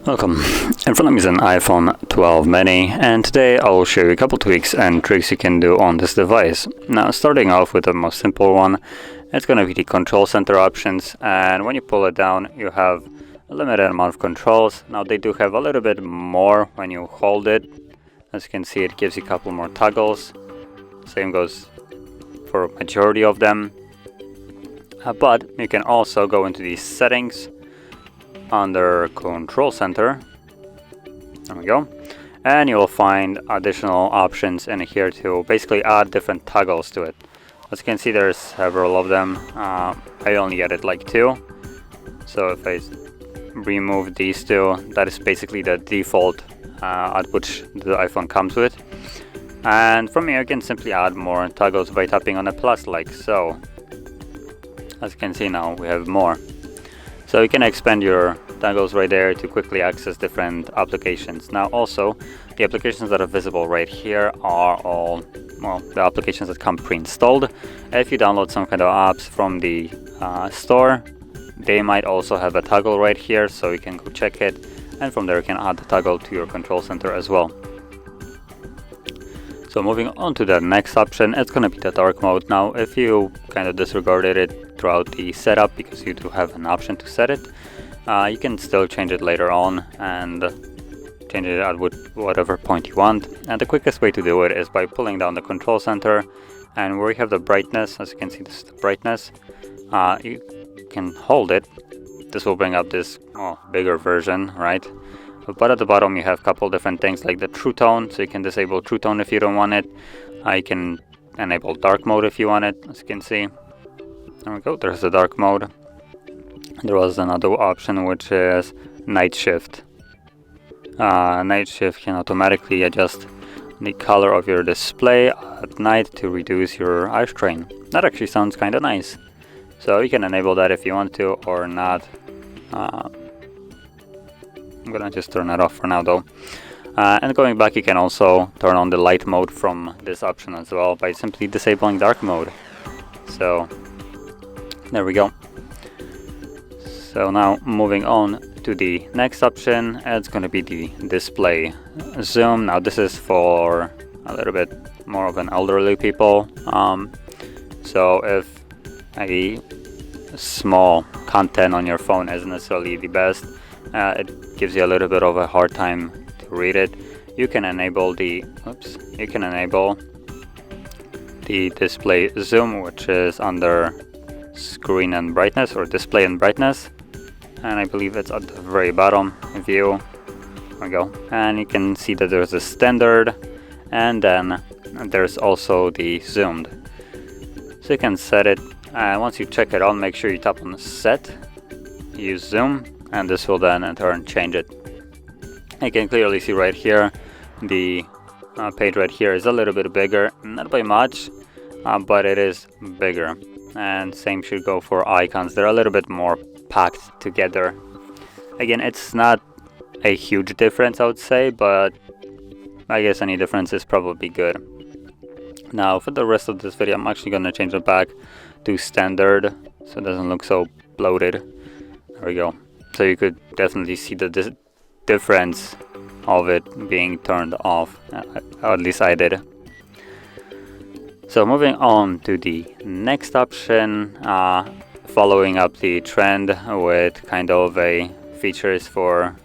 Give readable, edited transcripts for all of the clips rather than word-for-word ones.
Welcome. In front of me is an iPhone 12 mini, and today I will show you a couple tweaks and tricks you can do on this device. Now, starting off with the most simple one, it's going to be the control center options, and when you pull it down you have a limited amount of controls. Now they do have a little bit more when you hold it. As you can see, it gives you a couple more toggles. Same goes for majority of them. But you can also go into the settings under control center. There we go. And you will find additional options in here to basically add different toggles to it. As you can see, there's several of them. I only added like 2. So if I remove these 2, that is basically the default at which the iPhone comes with. And from here you can simply add more toggles by tapping on a plus like so. As you can see, now we have more. So you can expand your toggles right there to quickly access different applications. Now also, the applications that are visible right here are all, well, the applications that come pre-installed. If you download some kind of apps from the store, they might also have a toggle right here, so you can go check it, and from there you can add the toggle to your control center as well. So moving on to the next option, it's going to be the dark mode. Now if you kind of disregarded it throughout the setup, because you do have an option to set it, you can still change it later on and change it at whatever point you want. And the quickest way to do it is by pulling down the control center, and where you have the brightness, as you can see, this is the brightness, you can hold it. This will bring up this bigger version, right? But at the bottom you have a couple different things like the true tone, so you can disable true tone if you don't want it. You can enable dark mode if you want it, as you can see. There we go, there's the dark mode. There was another option which is night shift. Night shift can automatically adjust the color of your display at night to reduce your eye strain. That actually sounds kind of nice. So you can enable that if you want to or not. I'm gonna just turn that off for now though. And going back, you can also turn on the light mode from this option as well by simply disabling dark mode. So there we go. So now moving on to the next option, it's going to be the display zoom. Now this is for a little bit more of an elderly people. So if a small content on your phone isn't necessarily the best, it gives you a little bit of a hard time to read it, you can enable the display zoom, which is under screen and brightness, or display and brightness, and I believe it's at the very bottom view. There we go. And you can see that there's a standard, and then there's also the zoomed. So you can set it, and once you check it on, make sure you tap on set, use zoom, and this will then in turn change it. You can clearly see right here the page right here is a little bit bigger, not by much, but it is bigger. And same should go for icons. They're a little bit more packed together. Again, it's not a huge difference, I would say, but I guess any difference is probably good. Now for the rest of this video, I'm actually going to change it back to standard so it doesn't look so bloated. There we go. So you could definitely see the difference of it being turned off, or at least I did. So moving on to the next option, following up the trend with kind of a features for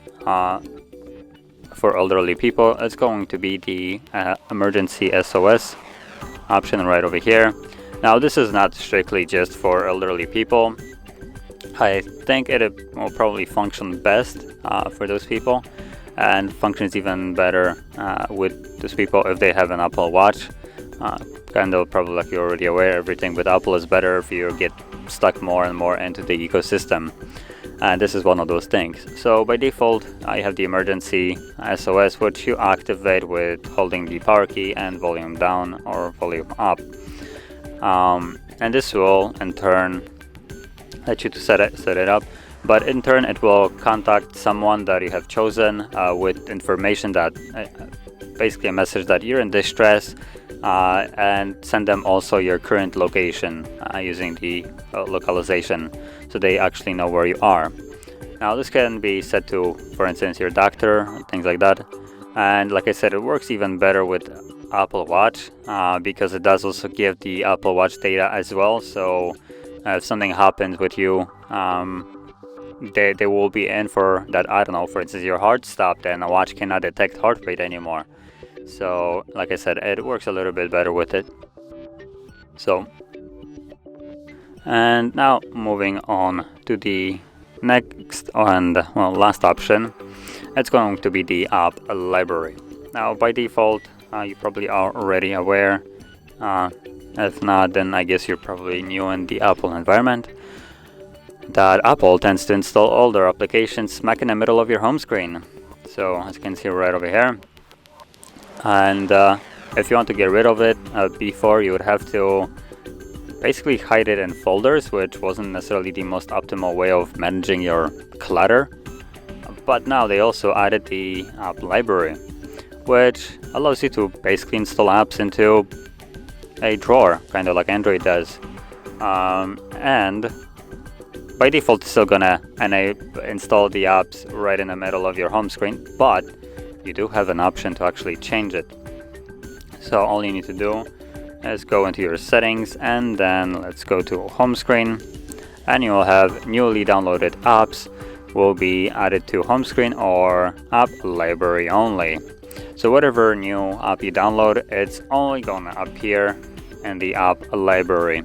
elderly people, it's going to be the emergency SOS option right over here. Now this is not strictly just for elderly people. I think it will probably function best for those people, and functions even better with those people if they have an Apple Watch. Kind of probably, like you're already aware, everything with Apple is better if you get stuck more and more into the ecosystem, and this is one of those things. So by default I have the emergency SOS, which you activate with holding the power key and volume down or volume up, and this will in turn let you to set it up, but in turn it will contact someone that you have chosen with information that basically a message that you're in distress, and send them also your current location using the localization, so they actually know where you are. Now this can be set to, for instance, your doctor, things like that. And like I said, it works even better with Apple Watch because it does also give the Apple Watch data as well. So if something happens with you, they will be in for that. I don't know, for instance, your heart stopped and a watch cannot detect heart rate anymore. So like I said, it works a little bit better with it. So, and now moving on to the next and last option, it's going to be the app library. Now by default, you probably are already aware. If not, then I guess you're probably new in the Apple environment, that Apple tends to install all their applications smack in the middle of your home screen. So as you can see right over here. And if you want to get rid of it, before you would have to basically hide it in folders, which wasn't necessarily the most optimal way of managing your clutter. But now they also added the app library, which allows you to basically install apps into a drawer, kind of like Android does. And by default, it's still gonna install the apps right in the middle of your home screen, but you do have an option to actually change it. So all you need to do is go into your settings, and then let's go to home screen, and you will have newly downloaded apps will be added to home screen or app library only. So whatever new app you download, it's only gonna appear in the app library.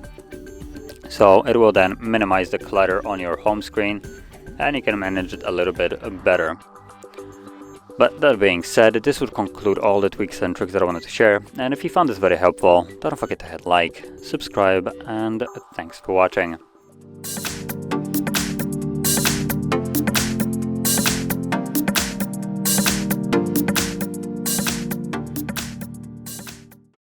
So it will then minimize the clutter on your home screen, and you can manage it a little bit better. But that being said, this would conclude all the tweaks and tricks that I wanted to share. And if you found this very helpful, don't forget to hit like, subscribe, and thanks for watching.